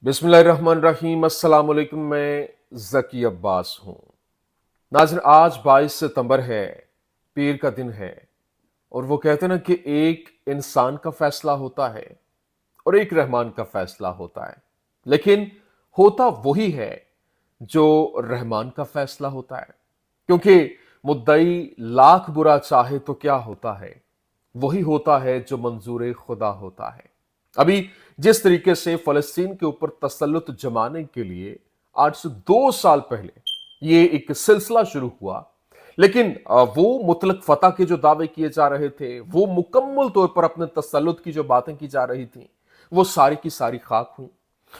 बिस्मिल्लाहिर्रहमानिर्रहीम। अस्सलाम वालेकुम। मैं ज़की अब्बास हूँ। नाज़रीन, आज 22 सितंबर है, पीर का दिन है। और वो कहते हैं ना कि एक इंसान का फैसला होता है और एक रहमान का फैसला होता है, लेकिन होता वही है जो रहमान का फैसला होता है। क्योंकि मुद्दई लाख बुरा चाहे तो क्या होता है, वही होता है जो मंजूर खुदा होता है। अभी जिस तरीके से फलस्तीन के ऊपर तसल्लुत जमाने के लिए आज से 2 साल पहले ये एक सिलसिला शुरू हुआ, लेकिन वो मुतलक फतह के जो दावे किए जा रहे थे, वो मुकम्मल तौर पर अपने तसल्लुत की जो बातें की जा रही थी, वो सारी की सारी खाक हुई।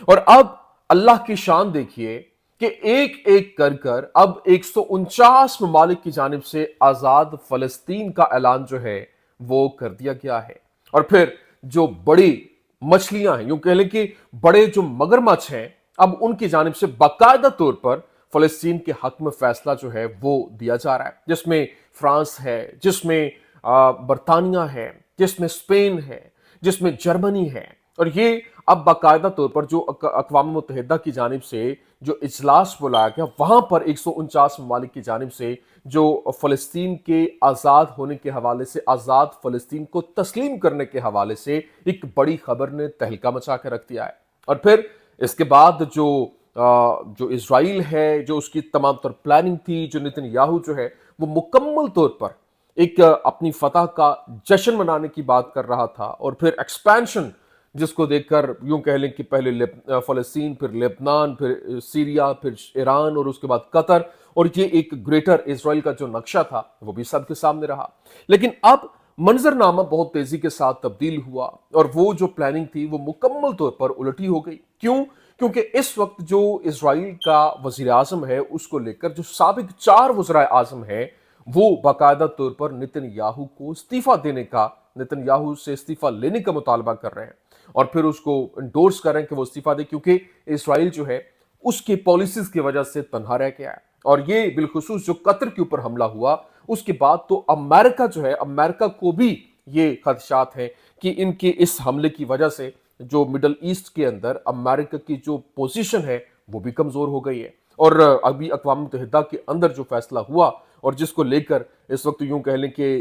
और अब अल्लाह की शान देखिए कि एक एक कर कर अब 149 ममालिक की जानिब से आजाद फलस्तीन का ऐलान जो है वो कर दिया गया है। और फिर जो बड़ी मछलियां हैं, यूं कह लें कि बड़े जो मगरमच्छ हैं, अब उनकी जानिब से बाकायदा तौर पर फलस्तीन के हक में फैसला जो है वो दिया जा रहा है, जिसमें फ्रांस है, जिसमें बरतानिया है, जिसमें स्पेन है, जिसमें जर्मनी है। और ये अब बाकायदा तौर पर जो अक़वाम मुत्तहिदा की जानिब से जो इजलास बुलाया गया, वहां पर 149 ममालिक की जानिब से जो फलस्तीन के आज़ाद होने के हवाले से, आज़ाद फलस्तीन को तस्लीम करने के हवाले से एक बड़ी खबर ने तहलका मचा के रख दिया है। और फिर इसके बाद जो इजराइल है, जो उसकी तमाम तर प्लानिंग थी, जो नेतन्याहू जो है वो मुकम्मल तौर पर एक अपनी फतह का जश्न मनाने की बात कर रहा था। और फिर एक्सपेंशन, जिसको देखकर यूं कह लें कि पहले फलस्तीन, फिर लेबनान, फिर सीरिया, फिर ईरान और उसके बाद कतर, और ये एक ग्रेटर इसराइल का जो नक्शा था वो भी सबके सामने रहा। लेकिन अब मंजरनामा बहुत तेजी के साथ तब्दील हुआ और वो जो प्लानिंग थी वो मुकम्मल तौर पर उलटी हो गई। क्यों? क्योंकि इस वक्त जो इसराइल का वजीर आजम है, उसको लेकर जो साबिक 4 वज़राए आजम है, वो बाकायदा तौर पर नेतन्याहू को इस्तीफा देने का, नेतन्याहू से इस्तीफा लेने का मुतालबा कर रहे हैं और फिर उसको इंडोर्स कर रहे हैं कि वो इस्तीफा दे, क्योंकि इसराइल जो है उसकी पॉलिसीज की वजह से तनहा रह गया है। और ये बिलखुसूस जो कतर के ऊपर हमला हुआ, उसके बाद तो अमेरिका जो है, अमेरिका को भी ये खदशात हैं कि इनके इस हमले की वजह से जो मिडल ईस्ट के अंदर अमेरिका की जो पोजीशन है वो भी कमजोर हो गई है। और अभी अक़वाम मुत्तहिदा के अंदर जो फैसला हुआ और जिसको लेकर इस वक्त यूं कह लें कि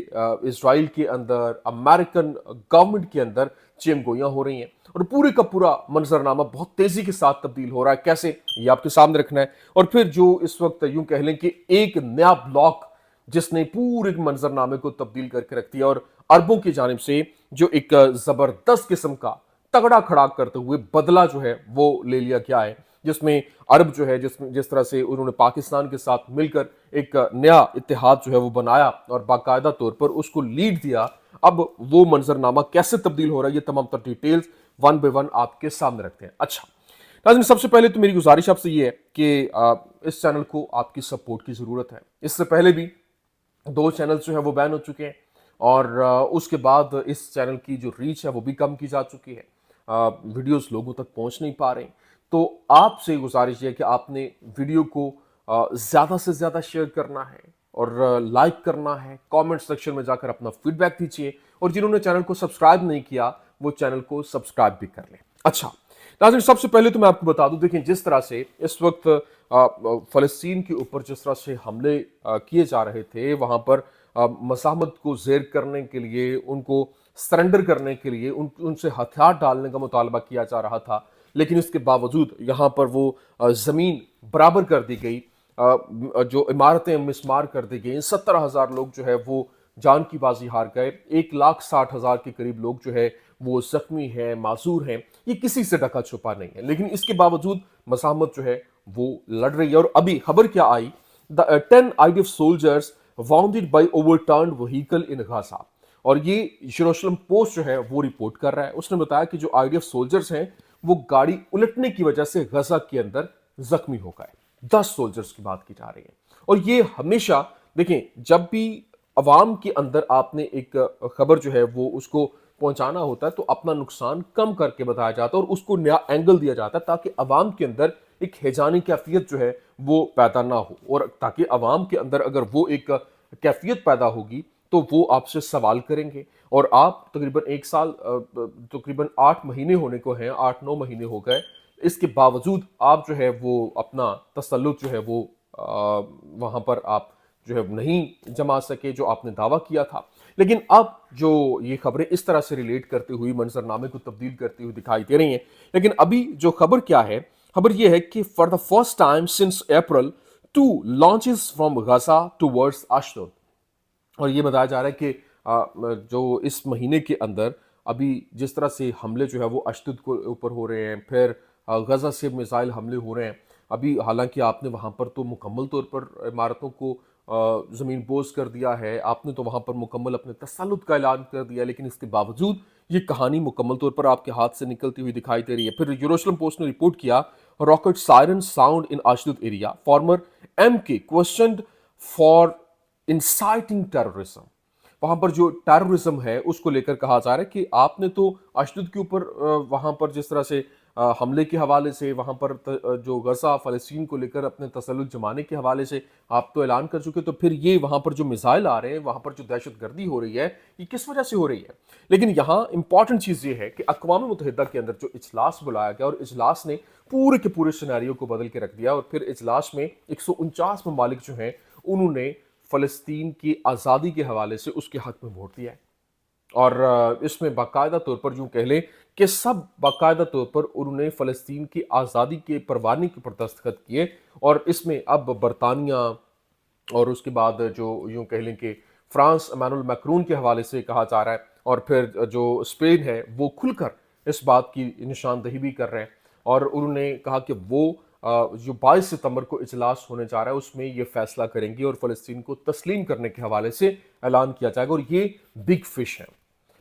इसराइल के अंदर, अमेरिकन गवर्नमेंट के अंदर चेमगोइयां हो रही हैं और पूरे का पूरा मंजरनामा बहुत तेजी के साथ तब्दील हो रहा है। कैसे, ये आपके सामने रखना है। और फिर जो इस वक्त यूं कह लें कि एक नया ब्लॉक जिसने पूरे मंजरनामे को तब्दील करके रख दिया और अरबों की जानिब से जो एक जबरदस्त किस्म का तगड़ा खड़ा करते हुए बदला जो है वो ले लिया गया है, जिसमें अरब जो है, जिस तरह से उन्होंने पाकिस्तान के साथ मिलकर एक नया इत्तेहाद जो है वो बनाया और बाकायदा तौर पर उसको लीड दिया। अब वो मंजरनामा कैसे तब्दील हो रहा है, ये तमाम तर डिटेल्स वन बाय वन आपके सामने रखते हैं। अच्छा नाज़रीन, सबसे पहले तो मेरी गुजारिश आपसे ये है कि इस चैनल को आपकी सपोर्ट की ज़रूरत है। इससे पहले भी 2 चैनल जो है वो बैन हो चुके हैं और उसके बाद इस चैनल की जो रीच है वो भी कम की जा चुकी है। वीडियोस लोगों तक पहुंच नहीं पा रहे। तो आपसे गुजारिश है कि आपने वीडियो को ज़्यादा से ज़्यादा शेयर करना है और लाइक करना है, कमेंट सेक्शन में जाकर अपना फीडबैक दीजिए और जिन्होंने चैनल को सब्सक्राइब नहीं किया वो चैनल को सब्सक्राइब भी कर लें। अच्छा नाज़रीन, सबसे पहले तो मैं आपको बता दूं, देखिए जिस तरह से इस वक्त फ़लस्तीन के ऊपर जिस तरह से हमले किए जा रहे थे, वहाँ पर मज़ाहमत को ज़ेर करने के लिए, उनको सरेंडर करने के लिए उनसे हथियार डालने का मुतालबा किया जा रहा था, लेकिन इसके बावजूद यहाँ पर वो ज़मीन बराबर कर दी गई, जो इमारतें मिसमार कर दी गई। 70,000 लोग जो है वो जान की बाजी हार गए। 1,60,000 के करीब लोग जो है वो जख्मी हैं, मासूर हैं। ये किसी से ढका छुपा नहीं है, लेकिन इसके बावजूद मज़ाहमत जो है वो लड़ रही है। और अभी खबर क्या आई, the 10 IDF soldiers wounded by overturned vehicle in Gaza. और ये यरूशलेम पोस्ट जो है वो रिपोर्ट कर रहा है। उसने बताया कि जो IDF सोल्जर्स हैं वो गाड़ी उलटने की वजह से गजा के अंदर जख्मी हो गए। 10 सोल्जर्स की बात की जा रही है। और ये हमेशा देखें, जब भी अवाम के अंदर आपने एक खबर जो है वो उसको पहुंचाना होता है तो अपना नुकसान कम करके बताया जाता है और उसको नया एंगल दिया जाता है, ताकि अवाम के अंदर एक हैजानी कैफियत जो है वो पैदा ना हो। और ताकि अवाम के अंदर अगर वो एक कैफियत पैदा होगी तो वो आपसे सवाल करेंगे। और आप तकरीबन 1 साल, तकरीबन 8 महीने होने को हैं, 8-9 महीने हो गए اس کے باوجود آپ جو ہے وہ اپنا تسلط جو ہے وہ وہاں پر آپ جو ہے نہیں جما سکے جو آپ نے دعویٰ کیا تھا. لیکن اب جو یہ خبریں اس طرح سے ریلیٹ کرتی ہوئی منظرنامے کو تبدیل کرتی ہوئی دکھائی دے رہی ہیں. لیکن ابھی جو خبر کیا ہے، خبر یہ ہے کہ for the first time since April 2 launches from Gaza towards اشدود. اور یہ بتایا جا رہا ہے کہ جو اس مہینے کے اندر ابھی جس طرح سے حملے جو ہے وہ اشدود کو اوپر ہو رہے ہیں، پھر غزہ سے میزائل حملے ہو رہے ہیں. ابھی حالانکہ آپ نے وہاں پر تو مکمل طور پر عمارتوں کو زمین بوز کر دیا ہے، آپ نے تو وہاں پر مکمل اپنے تسلط کا اعلان کر دیا، لیکن اس کے باوجود یہ کہانی مکمل طور پر آپ کے ہاتھ سے نکلتی ہوئی دکھائی دے رہی ہے. پھر یروشلم پوسٹ نے رپورٹ کیا rocket siren sound in اشدود area, farmer M کے کوشچنڈ فار انسائٹنگ ٹیررزم. وہاں پر جو ٹیررزم ہے اس کو لے کر کہا جا رہا ہے کہ آپ نے تو اشدود کے اوپر وہاں پر جس طرح سے حملے کے حوالے سے، وہاں پر جو غزہ فلسطین کو لے کر اپنے تسلط جمانے کے حوالے سے آپ تو اعلان کر چکے، تو پھر یہ وہاں پر جو میزائل آ رہے ہیں، وہاں پر جو دہشت گردی ہو رہی ہے، یہ کس وجہ سے ہو رہی ہے؟ لیکن یہاں امپورٹنٹ چیز یہ ہے کہ اقوام متحدہ کے اندر جو اجلاس بلایا گیا اور اجلاس نے پورے کے پورے سیناریو کو بدل کے رکھ دیا، اور پھر اجلاس میں 149 ممالک جو ہیں انہوں نے فلسطین کی آزادی کے حوالے سے اس کے حق میں ووٹ دیا ہے. اور اس میں باقاعدہ طور پر یوں کہہ لیں کہ سب باقاعدہ طور پر انہوں نے فلسطین کی آزادی کے پروانے کے اوپر دستخط کیے. اور اس میں اب برطانیہ اور اس کے بعد جو یوں کہہ لیں کہ فرانس ایمانوئل میکرون کے حوالے سے کہا جا رہا ہے، اور پھر جو اسپین ہے وہ کھل کر اس بات کی نشاندہی بھی کر رہے ہیں. اور انہوں نے کہا کہ وہ جو 22 ستمبر کو اجلاس ہونے جا رہا ہے اس میں یہ فیصلہ کریں گے اور فلسطین کو تسلیم کرنے کے حوالے سے اعلان کیا جائے گا. اور یہ بگ فش ہے،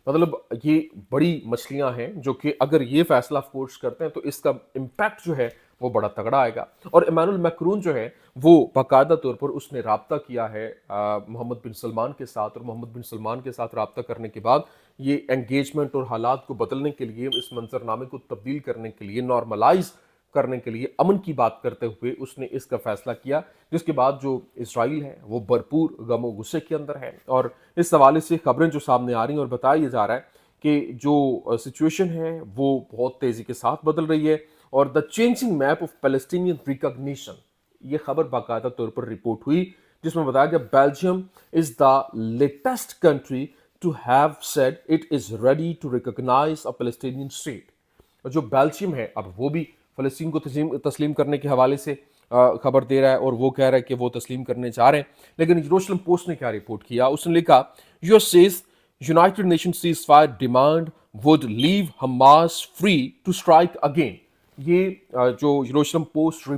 مطلب یہ بڑی مچھلیاں ہیں جو کہ اگر یہ فیصلہ فورس کرتے ہیں تو اس کا امپیکٹ جو ہے وہ بڑا تگڑا آئے گا. اور ایمانوئل میکرون جو ہے وہ باقاعدہ طور پر اس نے رابطہ کیا ہے محمد بن سلمان کے ساتھ، اور محمد بن سلمان کے ساتھ رابطہ کرنے کے بعد یہ انگیجمنٹ اور حالات کو بدلنے کے لیے، اس منظرنامے کو تبدیل کرنے کے لیے، نارملائز کرنے کے لیے، امن کی بات کرتے ہوئے اس نے اس کا فیصلہ کیا. جس کے بعد جو اسرائیل ہے وہ بھرپور غم و غصے کے اندر ہے. اور اس حوالے سے خبریں جو سامنے آ رہی ہیں اور بتایا یہ جا رہا ہے کہ جو سچویشن ہے وہ بہت تیزی کے ساتھ بدل رہی ہے. اور the changing map of Palestinian recognition, یہ خبر باقاعدہ طور پر رپورٹ ہوئی جس میں بتایا گیا Belgium is the latest country to have said it is ready to recognize a Palestinian state. اور جو بیلجیم ہے اب وہ بھی فلسطین کو تسلیم کرنے کے حوالے سے خبر دے رہا ہے، اور وہ کہہ رہا ہے کہ وہ تسلیم کرنے جا رہے ہیں. لیکن یروشلم پوسٹ نے کیا رپورٹ کیا؟ اس نے لکھا U S says United Nation ceasefire demand would leave Hamas free to strike again. یہ جو یروشلم پوسٹ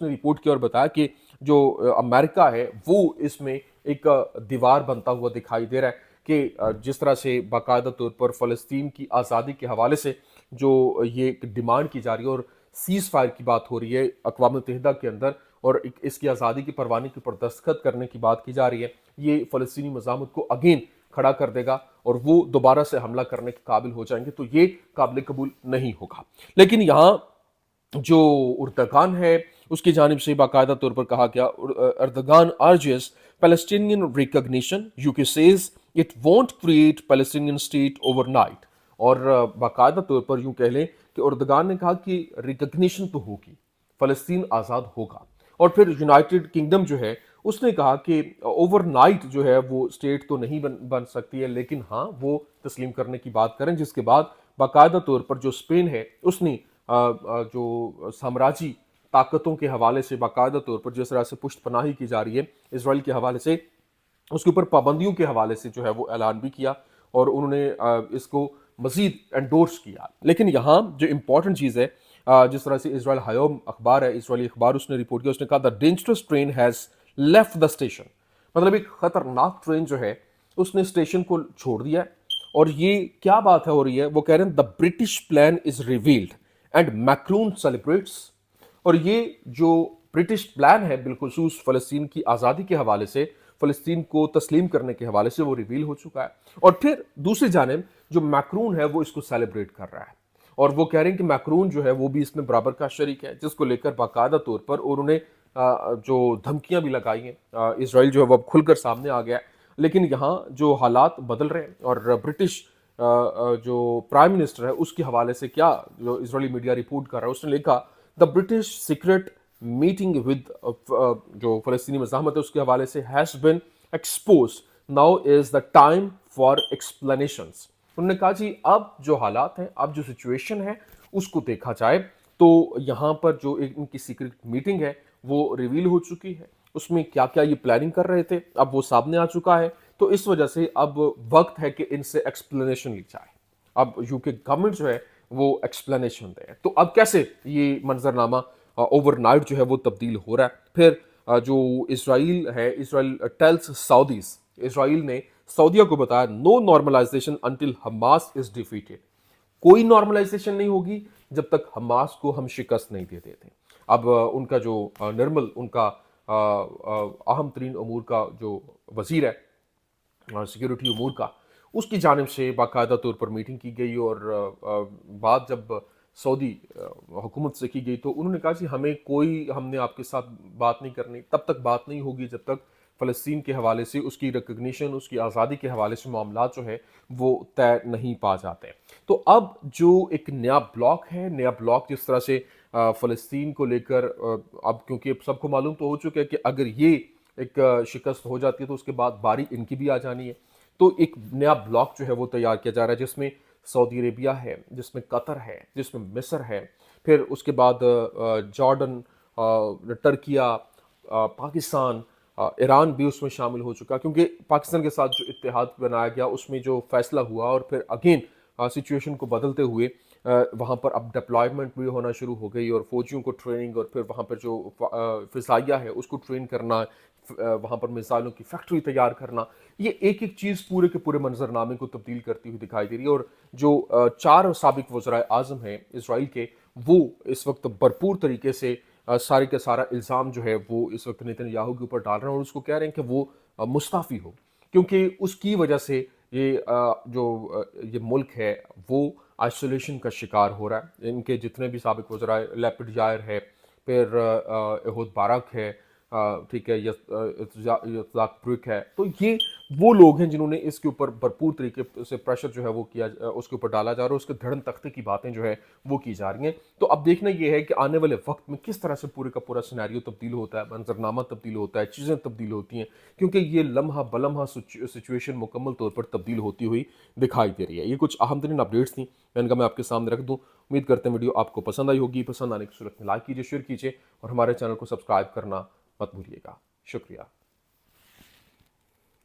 نے رپورٹ کیا اور بتایا کہ جو امریکہ ہے وہ اس میں ایک دیوار بنتا ہوا دکھائی دے رہا ہے کہ جس طرح سے باقاعدہ طور پر فلسطین کی آزادی کے حوالے سے جو یہ ڈیمانڈ کی جا رہی ہے اور سیز فائر کی بات ہو رہی ہے اقوام متحدہ کے اندر، اور اس کی آزادی کے پروانے کے اوپر دستخط کرنے کی بات کی جا رہی ہے، یہ فلسطینی مزاحمت کو اگین کھڑا کر دے گا اور وہ دوبارہ سے حملہ کرنے کے قابل ہو جائیں گے. تو یہ قابل قبول نہیں ہوگا. لیکن یہاں جو اردگان ہے اس کی جانب سے باقاعدہ طور پر کہا گیا Erdogan urges Palestinian recognition, UK says it won't create Palestinian state اوور نائٹ. اور باقاعدہ طور پر یوں کہہ لیں کہ اردگان نے کہا کہ ریکگنیشن تو ہوگی، فلسطین آزاد ہوگا. اور پھر یونائٹڈ کنگڈم جو ہے اس نے کہا کہ اوور نائٹ جو ہے وہ اسٹیٹ تو نہیں بن سکتی ہے، لیکن ہاں وہ تسلیم کرنے کی بات کریں. جس کے بعد باقاعدہ طور پر جو اسپین ہے اس نے جو سامراجی طاقتوں کے حوالے سے باقاعدہ طور پر جس طرح سے پشت پناہی کی جا رہی ہے اسرائیل کے حوالے سے، اس کے اوپر پابندیوں کے حوالے سے جو ہے وہ اعلان بھی کیا اور انہوں نے اس کو مزید انڈورس کیا. لیکن یہاں جو امپورٹنٹ چیز ہے، جس طرح سے اسرائیل ہیوم اخبار ہے، اسرائیلی اخبار، اس نے رپورٹ کیا، اس نے کہا the dangerous train has left the station. مطلب ایک خطرناک ٹرین جو ہے اس نے اسٹیشن کو چھوڑ دیا ہے. اور یہ کیا بات ہے ہو رہی ہے؟ وہ کہہ رہے ہیں the British plan is revealed and Macron celebrates. اور یہ جو برٹش پلان ہے بالخصوص فلسطین کی آزادی کے حوالے سے، فلسطین کو تسلیم کرنے کے حوالے سے، وہ ریویل ہو چکا ہے. اور پھر دوسری جانب جو میکرون ہے وہ اس کو سیلیبریٹ کر رہا ہے، اور وہ کہہ رہے ہیں کہ میکرون جو ہے وہ بھی اس میں برابر کا شریک ہے، جس کو لے کر باقاعدہ طور پر انہوں نے جو دھمکیاں بھی لگائی ہیں. اسرائیل جو ہے وہ اب کھل کر سامنے آ گیا ہے. لیکن یہاں جو حالات بدل رہے ہیں اور برٹش जो प्राइम मिनिस्टर है उसके हवाले से क्या जो इजरायली मीडिया रिपोर्ट कर रहा है, उसने लिखा the British secret meeting with जो फलस्तीनी मज़ाहमत है उसके हवाले से has been expose, now is the time for explanations. उन्होंने कहा जी अब जो हालात हैं, अब जो सिचुएशन है उसको देखा जाए। तो यहाँ पर जो एक इनकी सीक्रेट मीटिंग है वो रिवील हो चुकी है, उसमें क्या क्या ये प्लानिंग कर रहे थे अब वो सामने आ चुका है। तो इस वजह से अब वक्त है कि इनसे एक्सप्लेनेशन ली जाए। अब यूके गवर्नमेंट जो है वो एक्सप्लेनेशन दे। तो अब कैसे ये मंजरनामा ओवरनाइट जो है वो तब्दील हो रहा है। फिर जो इसराइल है, इसराइल टेल्स सऊदीज, इसराइल ने सऊदिया को बताया no normalization until Hamas is defeated, कोई नॉर्मलाइजेशन नहीं होगी जब तक हमास को हम शिकस्त नहीं दे देते। अब उनका जो निर्मल, उनका अहम तरीन अमूर का जो वजीर है सिक्योरिटी अमूर का, उसकी जानिब से बाकायदा तौर पर मीटिंग की गई और बात जब सऊदी हुकूमत से की गई तो उन्होंने कहा कि हमने आपके साथ बात नहीं करनी, तब तक बात नहीं होगी जब तक फ़लस्तीन के हवाले से, उसकी रिकग्निशन, उसकी आज़ादी के हवाले से मामला जो है वो तय नहीं पा जाते। तो अब जो एक नया ब्लॉक है, नया ब्लॉक जिस तरह से फ़लस्तीन को लेकर अब क्योंकि सबको मालूम तो हो चुका है कि अगर ये एक शिकस्त हो जाती है तो उसके बाद बारी इनकी भी आ जानी है। तो एक नया ब्लॉक जो है वो तैयार किया जा रहा है जिसमें सऊदी अरेबिया है, जिसमें कतर है, जिसमें मिस्र है, फिर उसके बाद जॉर्डन, टर्किया, पाकिस्तान, ईरान भी उसमें शामिल हो चुका, क्योंकि पाकिस्तान के साथ जो इत्तेहाद बनाया गया उसमें जो फैसला हुआ और फिर अगेन सिचुएशन को बदलते हुए वहाँ पर अब डिप्लॉयमेंट भी होना शुरू हो गई और फौजियों को ट्रेनिंग और फिर वहाँ पर जो फ़िज़ाइया है उसको ट्रेन करना, वहाँ पर मिसाइलों की फैक्ट्री तैयार करना, ये एक एक चीज़ पूरे के पूरे मंजरनामे को तब्दील करती हुई दिखाई दे रही है। और जो चार साबिक वज़राए आज़म हैं इसराइल के, वो इस वक्त भरपूर तरीके से सारे का सारा इल्ज़ाम जो है वो इस वक्त नेतन्याहू के ऊपर डाल रहे हैं और उसको कह रहे हैं कि वो मुस्ताफ़ी हो, क्योंकि उसकी वजह से ये मुल्क है वो आइसोलेशन का शिकार हो रहा है। इनके जितने भी साबिक वज़राए, लैपिड जायर है, फिर एहूद बारक है, ठीक है, यत्जाक ब्रुक है, तो ये वो लोग हैं जिन्होंने इसके ऊपर भरपूर तरीके से प्रेशर जो है वो किया, उसके ऊपर डाला जा रहा है, उसके धड़न तख्ते की बातें जो है वो की जा रही हैं। तो अब देखना ये है कि आने वाले वक्त में किस तरह से पूरे का पूरा सिनेरियो तब्दील होता है, मंजरनामा तब्दील होता है, चीज़ें तब्दील होती हैं, क्योंकि ये लम्हा बलम्हा सिचुएशन मुकम्मल तौर पर तब्दील होती हुई दिखाई दे रही है। ये कुछ अहम तरीन अपडेट्स थी, मैंने कहा मैं आपके सामने रख दूँ। उम्मीद करते हैं वीडियो आपको पसंद आई होगी। पसंद आने की सूरत में लाइक कीजिए, शेयर कीजिए और हमारे चैनल को सब्सक्राइब करना मत भूलिएगा। शुक्रिया।